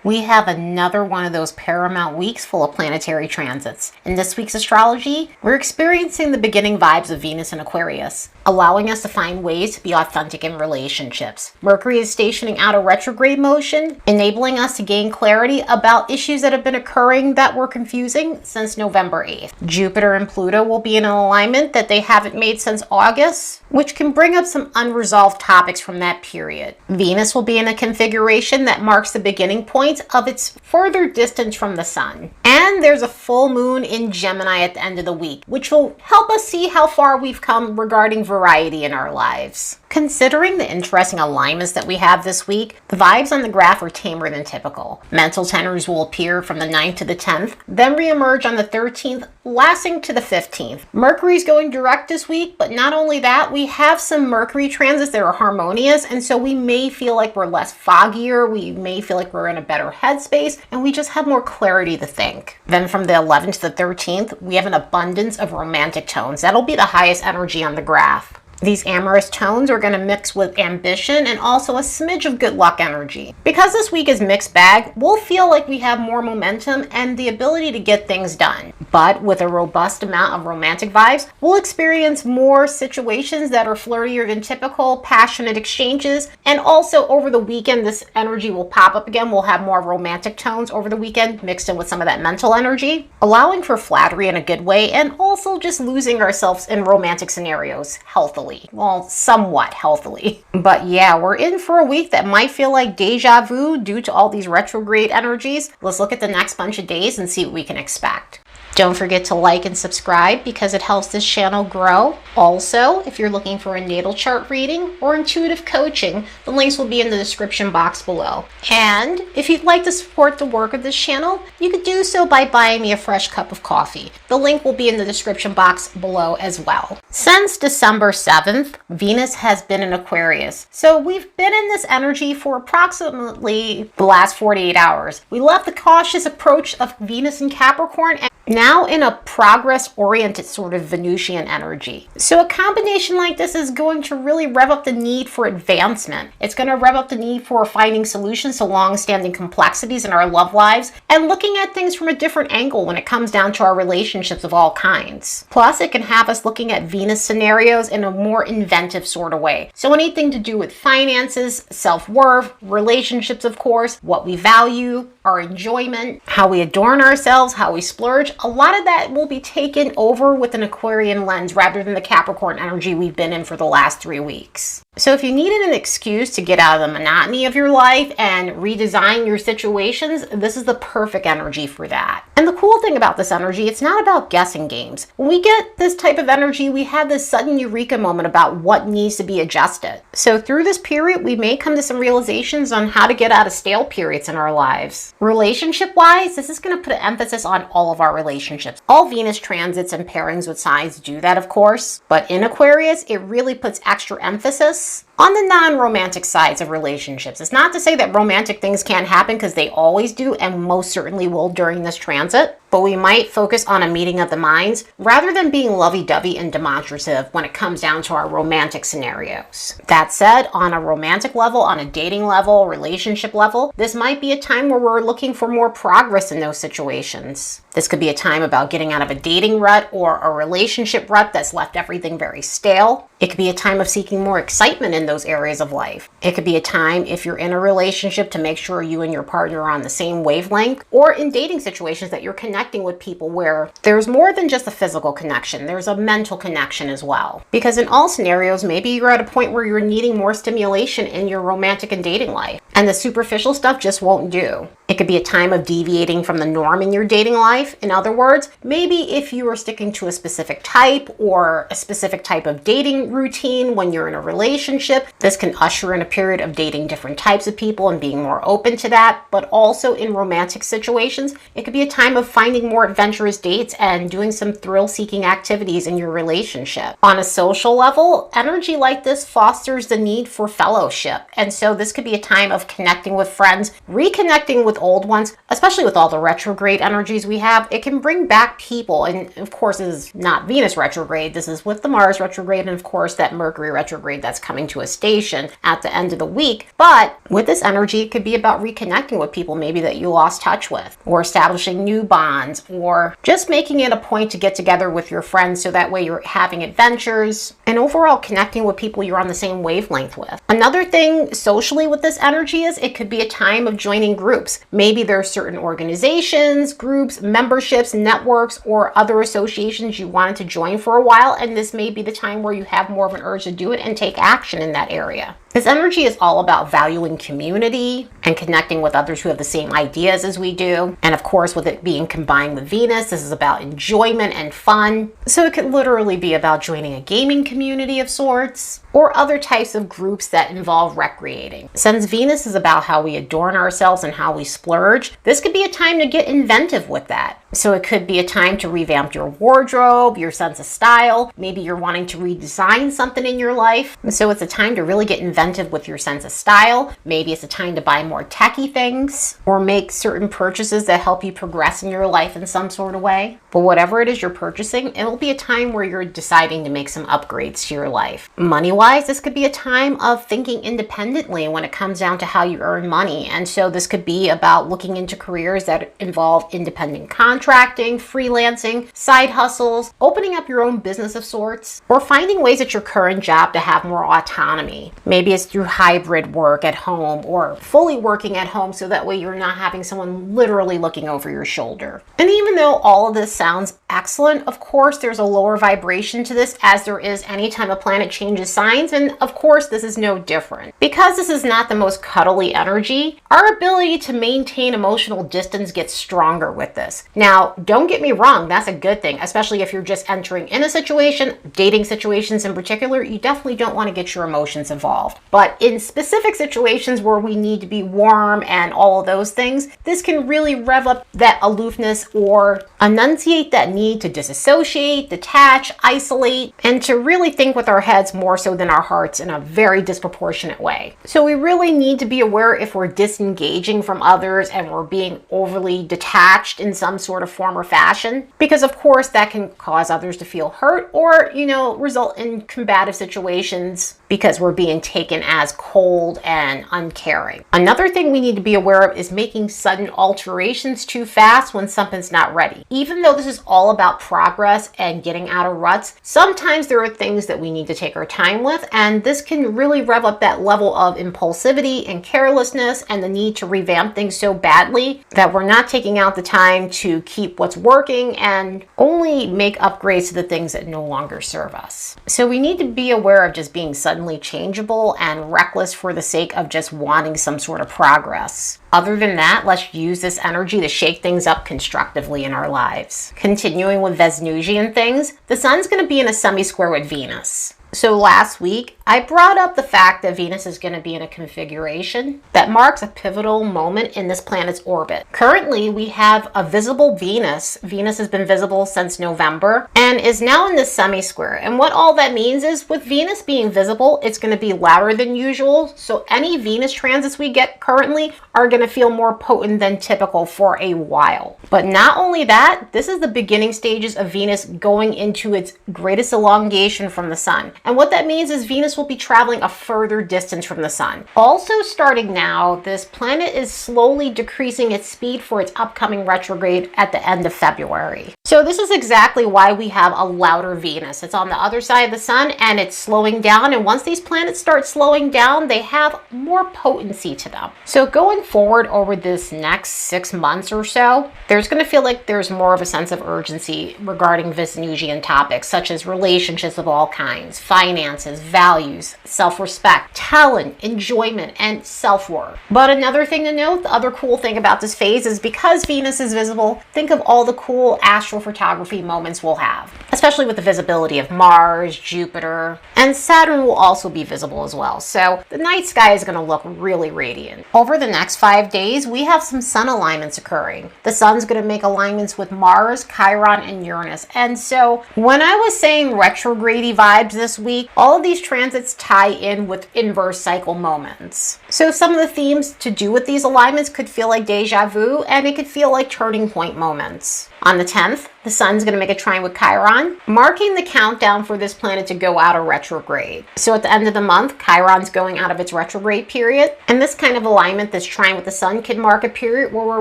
We have another one of those paramount weeks full of planetary transits. In this week's astrology, we're experiencing the beginning vibes of Venus in Aquarius, allowing us to find ways to be authentic in relationships. Mercury is stationing out a retrograde motion, enabling us to gain clarity about issues that have been occurring that were confusing since November 8th. Jupiter and Pluto will be in an alignment that they haven't made since August, which can bring up some unresolved topics from that period. Venus will be in a configuration that marks the beginning point of its further distance from the sun. And there's a full moon in Gemini at the end of the week, which will help us see how far we've come regarding variety in our lives. Considering the interesting alignments that we have this week, the vibes on the graph are tamer than typical. Mental tenors will appear from the 9th to the 10th, then reemerge on the 13th, lasting to the 15th. Mercury's going direct this week, but not only that, we have some Mercury transits that are harmonious, and so we may feel like we're less foggier, we may feel like we're in a better headspace, and we just have more clarity to think. Then from the 11th to the 13th, we have an abundance of romantic tones. That'll be the highest energy on the graph. These amorous tones are going to mix with ambition and also a smidge of good luck energy. Because this week is mixed bag, we'll feel like we have more momentum and the ability to get things done. But with a robust amount of romantic vibes, we'll experience more situations that are flirtier than typical, passionate exchanges, and also over the weekend this energy will pop up again. We'll have more romantic tones over the weekend mixed in with some of that mental energy, allowing for flattery in a good way and also just losing ourselves in romantic scenarios healthily. Well, somewhat healthily. But yeah, we're in for a week that might feel like deja vu due to all these retrograde energies. Let's look at the next bunch of days and see what we can expect. Don't forget to like and subscribe because it helps this channel grow. Also, if you're looking for a natal chart reading or intuitive coaching, the links will be in the description box below. And if you'd like to support the work of this channel, you could do so by buying me a fresh cup of coffee. The link will be in the description box below as well. Since December 7th, Venus has been in Aquarius. So we've been in this energy for approximately the last 48 hours. We left the cautious approach of Venus in Capricorn and now in a progress-oriented sort of Venusian energy. So a combination like this is going to really rev up the need for advancement. It's going to rev up the need for finding solutions to long-standing complexities in our love lives and looking at things from a different angle when it comes down to our relationships of all kinds. Plus, it can have us looking at Venus scenarios in a more inventive sort of way. So anything to do with finances, self-worth, relationships, of course, what we value, our enjoyment, how we adorn ourselves, how we splurge, a lot of that will be taken over with an Aquarian lens rather than the Capricorn energy we've been in for the last 3 weeks. So if you needed an excuse to get out of the monotony of your life and redesign your situations, this is the perfect energy for that. And the cool thing about this energy, it's not about guessing games. When we get this type of energy, we have this sudden eureka moment about what needs to be adjusted. So through this period, we may come to some realizations on how to get out of stale periods in our lives. Relationship-wise, this is going to put an emphasis on all of our relationships. All Venus transits and pairings with signs do that, of course. But in Aquarius, it really puts extra emphasis on the non-romantic sides of relationships. It's not to say that romantic things can't happen because they always do and most certainly will during this transit, but we might focus on a meeting of the minds rather than being lovey-dovey and demonstrative when it comes down to our romantic scenarios. That said, on a romantic level, on a dating level, relationship level, this might be a time where we're looking for more progress in those situations. This could be a time about getting out of a dating rut or a relationship rut that's left everything very stale. It could be a time of seeking more excitement in those areas of life. It could be a time, if you're in a relationship, to make sure you and your partner are on the same wavelength, or in dating situations that you're connecting with people where there's more than just a physical connection, there's a mental connection as well. Because in all scenarios, maybe you're at a point where you're needing more stimulation in your romantic and dating life, and the superficial stuff just won't do. It could be a time of deviating from the norm in your dating life. In other words, maybe if you are sticking to a specific type or a specific type of dating routine when you're in a relationship, this can usher in a period of dating different types of people and being more open to that. But also in romantic situations, it could be a time of finding more adventurous dates and doing some thrill-seeking activities in your relationship. On a social level, energy like this fosters the need for fellowship. And so this could be a time of connecting with friends, reconnecting with old ones, especially with all the retrograde energies we have. It can bring back people. And of course, this is not Venus retrograde. This is with the Mars retrograde and of course that Mercury retrograde that's coming to us a station at the end of the week. But with this energy, it could be about reconnecting with people maybe that you lost touch with, or establishing new bonds, or just making it a point to get together with your friends so that way you're having adventures and overall connecting with people you're on the same wavelength with. Another thing socially with this energy is it could be a time of joining groups. Maybe there are certain organizations, groups, memberships, networks, or other associations you wanted to join for a while, and this may be the time where you have more of an urge to do it and take action in that area. This energy is all about valuing community and connecting with others who have the same ideas as we do. And of course, with it being combined with Venus, this is about enjoyment and fun. So it could literally be about joining a gaming community of sorts, or other types of groups that involve recreating. Since Venus is about how we adorn ourselves and how we splurge, this could be a time to get inventive with that. So it could be a time to revamp your wardrobe, your sense of style. Maybe you're wanting to redesign something in your life. So it's a time to really get inventive with your sense of style. Maybe it's a time to buy more techie things or make certain purchases that help you progress in your life in some sort of way. But whatever it is you're purchasing, it'll be a time where you're deciding to make some upgrades to your life. Money-wise, this could be a time of thinking independently when it comes down to how you earn money. And so this could be about looking into careers that involve independent contracting, freelancing, side hustles, opening up your own business of sorts, or finding ways at your current job to have more autonomy. Maybe it's through hybrid work at home or fully working at home so that way you're not having someone literally looking over your shoulder. And even though all of this sounds excellent, of course, there's a lower vibration to this, as there is anytime a planet changes signs, and of course, this is no different. Because this is not the most cuddly energy, our ability to maintain emotional distance gets stronger with this. Now, don't get me wrong, that's a good thing, especially if you're just entering in a situation, dating situations in particular, you definitely don't want to get your emotions involved. But in specific situations where we need to be warm and all of those things, this can really rev up that aloofness or enunciate that need to disassociate, detach, isolate, and to really think with our heads more so than our hearts in a very disproportionate way. So we really need to be aware if we're disengaging from others and we're being overly detached in some sort of form or fashion, because of course that can cause others to feel hurt or, result in combative situations because we're being taken as cold and uncaring. Another thing we need to be aware of is making sudden alterations too fast when something's not ready. Even though this is all about progress and getting out of ruts, sometimes there are things that we need to take our time with, and this can really rev up that level of impulsivity and carelessness and the need to revamp things so badly that we're not taking out the time to keep what's working and only make upgrades to the things that no longer serve us. So we need to be aware of just being suddenly changeable and reckless for the sake of just wanting some sort of progress. Other than that, let's use this energy to shake things up constructively in our lives. Continuing with Venusian things, the sun's going to be in a semi-square with Venus. So last week, I brought up the fact that Venus is going to be in a configuration that marks a pivotal moment in this planet's orbit. Currently, we have a visible Venus. Venus has been visible since November and is now in the semi-square. And what all that means is with Venus being visible, it's going to be louder than usual. So any Venus transits we get currently are going to feel more potent than typical for a while. But not only that, this is the beginning stages of Venus going into its greatest elongation from the sun. And what that means is Venus will be traveling a further distance from the sun. Also starting now, this planet is slowly decreasing its speed for its upcoming retrograde at the end of February. So this is exactly why we have a louder Venus. It's on the other side of the sun and it's slowing down. And once these planets start slowing down, they have more potency to them. So going forward over this next 6 months or so, there's going to feel like there's more of a sense of urgency regarding Venusian topics such as relationships of all kinds, finances, values, self-respect, talent, enjoyment, and self-worth. But another thing to note, the other cool thing about this phase is because Venus is visible, think of all the cool astrophotography moments we'll have, especially with the visibility of Mars, Jupiter, and Saturn will also be visible as well. So the night sky is going to look really radiant. Over the next 5 days, we have some sun alignments occurring. The sun's going to make alignments with Mars, Chiron, and Uranus. And so when I was saying retrograde vibes this week, all of these transits tie in with inverse cycle moments. So some of the themes to do with these alignments could feel like deja vu, and it could feel like turning point moments. On the 10th, the sun's going to make a trine with Chiron, marking the countdown for this planet to go out of retrograde. So at the end of the month, Chiron's going out of its retrograde period. And this kind of alignment, this trine with the sun, could mark a period where we're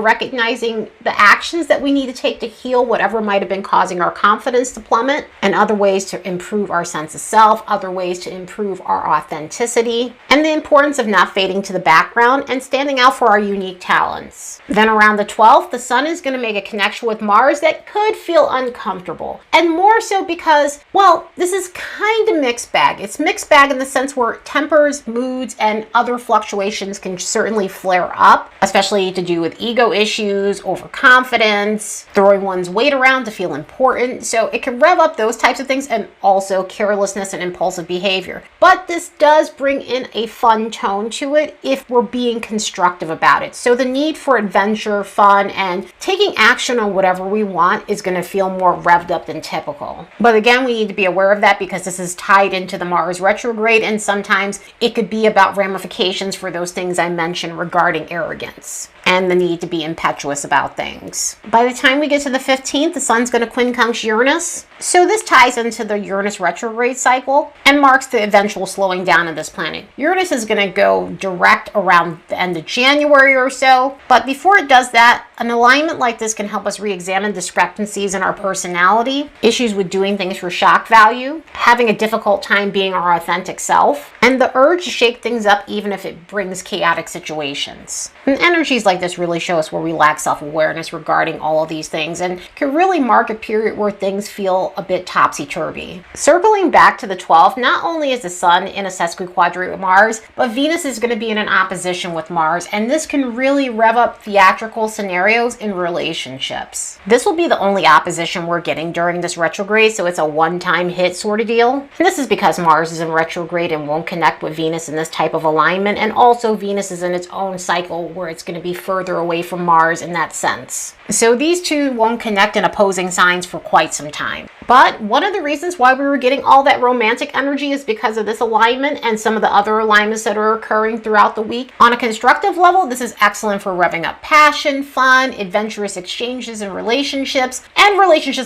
recognizing the actions that we need to take to heal whatever might have been causing our confidence to plummet, and other ways to improve our sense of self, other ways to improve our authenticity, and the importance of not fading to the background and standing out for our unique talents. Then around the 12th, the sun is going to make a connection with Mars that could feel uncomfortable, and more so because, well, this is kind of mixed bag. It's mixed bag in the sense where tempers, moods, and other fluctuations can certainly flare up, especially to do with ego issues, overconfidence, throwing one's weight around to feel important. So it can rev up those types of things, and also carelessness and impulsive behavior. But this does bring in a fun tone to it if we're being constructive about it. So the need for adventure, fun, and taking action on whatever we want is going to feel more revved up than typical. But again, we need to be aware of that because this is tied into the Mars retrograde, and sometimes it could be about ramifications for those things I mentioned regarding arrogance and the need to be impetuous about things. By the time we get to the 15th, the sun's going to quincunx Uranus. So this ties into the Uranus retrograde cycle and marks the eventual slowing down of this planet. Uranus is going to go direct around the end of January or so. But before it does that, an alignment like this can help us re-examine discrepancies in our personality, issues with doing things for shock value, having a difficult time being our authentic self, and the urge to shake things up even if it brings chaotic situations. And energies like this really show us where we lack self-awareness regarding all of these things, and can really mark a period where things feel a bit topsy-turvy. Circling back to the 12th, not only is the sun in a sesquiquadrate with Mars, but Venus is going to be in an opposition with Mars, and this can really rev up theatrical scenarios in relationships. This will be the only opposition we're getting during this retrograde, so it's a one-time hit sort of deal. And this is because Mars is in retrograde and won't connect with Venus in this type of alignment, and also Venus is in its own cycle where it's going to be further away from Mars in that sense. So these two won't connect in opposing signs for quite some time. But one of the reasons why we were getting all that romantic energy is because of this alignment and some of the other alignments that are occurring throughout the week. On a constructive level, this is excellent for revving up passion, fun, adventurous exchanges and relationships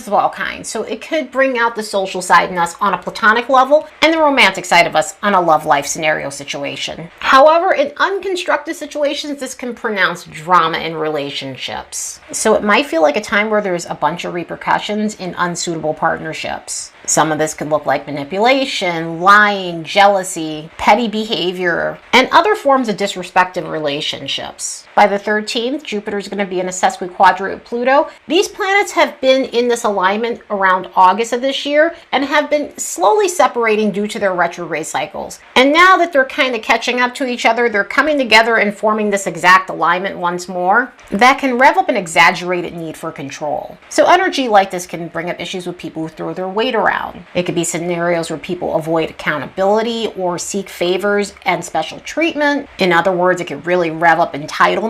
of all kinds. So it could bring out the social side in us on a platonic level and the romantic side of us on a love life scenario situation. However, in unconstructive situations, this can pronounce drama in relationships. So it might feel like a time where there's a bunch of repercussions in unsuitable partnerships. Some of this could look like manipulation, lying, jealousy, petty behavior, and other forms of disrespect in relationships. By the 13th, Jupiter is going to be in a sesquiquadrate with Pluto. These planets have been in this alignment around August of this year and have been slowly separating due to their retrograde cycles. And now that they're kind of catching up to each other, they're coming together and forming this exact alignment once more that can rev up an exaggerated need for control. So energy like this can bring up issues with people who throw their weight around. It could be scenarios where people avoid accountability or seek favors and special treatment. In other words, it could really rev up entitlement,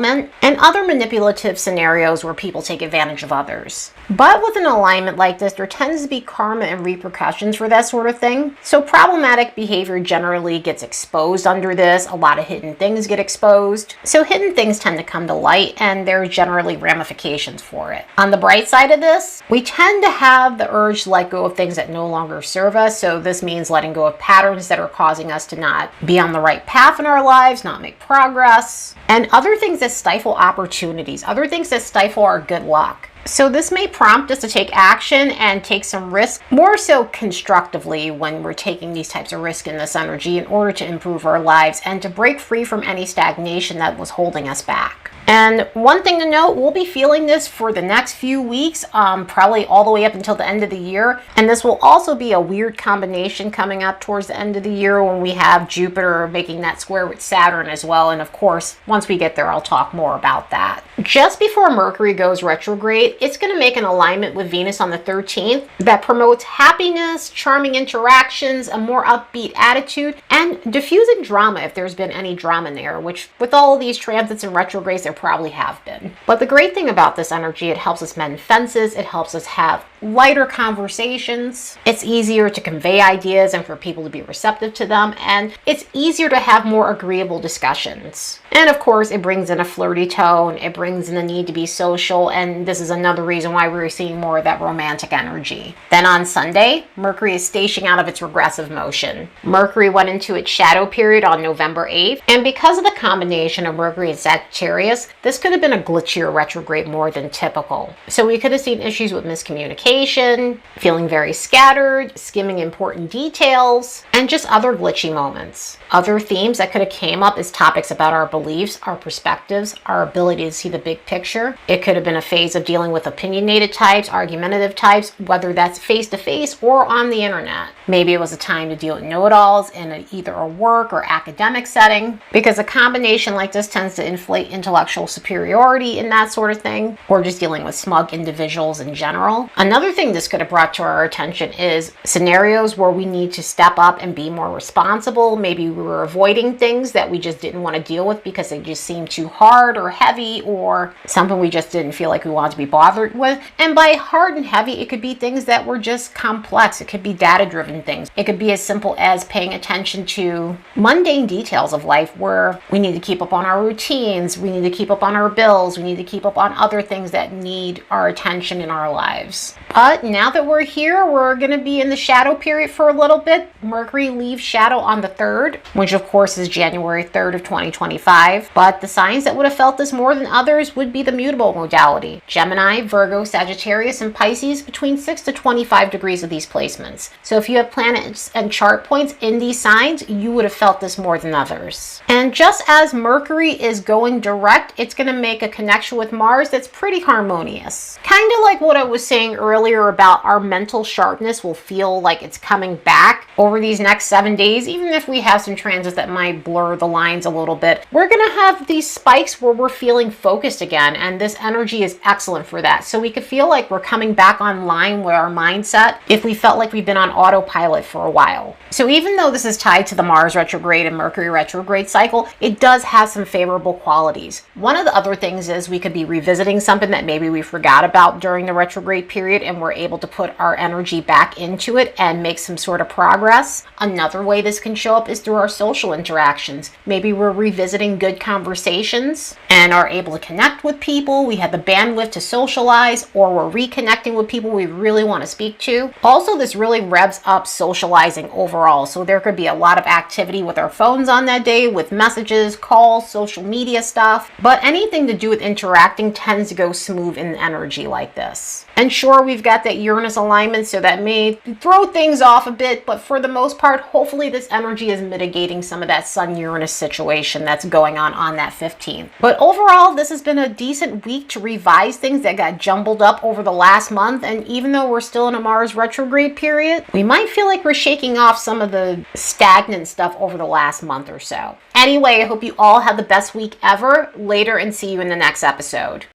and other manipulative scenarios where people take advantage of others. But with an alignment like this, there tends to be karma and repercussions for that sort of thing. So problematic behavior generally gets exposed under this. A lot of hidden things get exposed. So hidden things tend to come to light, and there are generally ramifications for it. On the bright side of this, we tend to have the urge to let go of things that no longer serve us. So this means letting go of patterns that are causing us to not be on the right path in our lives, not make progress, and other things that stifle opportunities, other things that stifle our good luck. So this may prompt us to take action and take some risk, more so constructively when we're taking these types of risk in this energy in order to improve our lives and to break free from any stagnation that was holding us back. And one thing to note, we'll be feeling this for the next few weeks, probably all the way up until the end of the year. And this will also be a weird combination coming up towards the end of the year when we have Jupiter making that square with Saturn as well. And of course, once we get there, I'll talk more about that. Just before Mercury goes retrograde, it's going to make an alignment with Venus on the 13th that promotes happiness, charming interactions, a more upbeat attitude, and diffusing drama if there's been any drama in there, which with all of these transits and retrogrades, there probably have been. But the great thing about this energy, it helps us mend fences, it helps us have lighter conversations, it's easier to convey ideas and for people to be receptive to them, and it's easier to have more agreeable discussions. And of course, it brings in a flirty tone, it brings in the need to be social, and this is another reason why we're seeing more of that romantic energy. Then on Sunday, Mercury is stationing out of its regressive motion. Mercury went into its shadow period on November 8th, and because of the combination of Mercury and Sagittarius, this could have been a glitchier retrograde more than typical. So we could have seen issues with miscommunication, feeling very scattered, skimming important details, and just other glitchy moments. Other themes that could have came up is topics about our beliefs, our perspectives, our ability to see the big picture. It could have been a phase of dealing with opinionated types, argumentative types, whether that's face-to-face or on the internet. Maybe it was a time to deal with know-it-alls in either a work or academic setting, because a combination like this tends to inflate intellectual superiority in that sort of thing, or just dealing with smug individuals in general. Another thing this could have brought to our attention is scenarios where we need to step up and be more responsible. Maybe we were avoiding things that we just didn't want to deal with because they just seemed too hard or heavy, or something we just didn't feel like we wanted to be bothered with. And by hard and heavy, it could be things that were just complex. It could be data-driven things. It could be as simple as paying attention to mundane details of life where we need to keep up on our routines, we need to keep up on our bills, we need to keep up on other things that need our attention in our lives. But now that we're here, we're going to be in the shadow period for a little bit. Mercury leaves shadow on the 3rd, which of course is January 3rd of 2025. But the signs that would have felt this more than others would be the mutable modality. Gemini, Virgo, Sagittarius, and Pisces, between 6 to 25 degrees of these placements. So if you have planets and chart points in these signs, you would have felt this more than others. And just as Mercury is going direct, it's going to make a connection with Mars that's pretty harmonious. Kind of like what I was saying earlier about our mental sharpness will feel like it's coming back over these next 7 days, even if we have some transits that might blur the lines a little bit. We're going to have these spikes where we're feeling focused again, and this energy is excellent for that. So we could feel like we're coming back online with our mindset if we felt like we've been on autopilot for a while. So even though this is tied to the Mars retrograde and Mercury retrograde cycle, it does have some favorable qualities. One of the other things is we could be revisiting something that maybe we forgot about during the retrograde period, and we're able to put our energy back into it and make some sort of progress. Another way this can show up is through our social interactions. Maybe we're revisiting good conversations and are able to connect with people. We have the bandwidth to socialize, or we're reconnecting with people we really want to speak to. Also, this really revs up socializing overall. So there could be a lot of activity with our phones on that day, with messages, calls, social media stuff. But anything to do with interacting tends to go smooth in energy like this. And sure, we've got that Uranus alignment, so that may throw things off a bit, but for the most part, hopefully this energy is mitigating some of that Sun-Uranus situation that's going on that 15th. But overall, this has been a decent week to revise things that got jumbled up over the last month, and even though we're still in a Mars retrograde period, we might feel like we're shaking off some of the stagnant stuff over the last month or so. Anyway, I hope you all have the best week ever. Later, and see you in the next episode.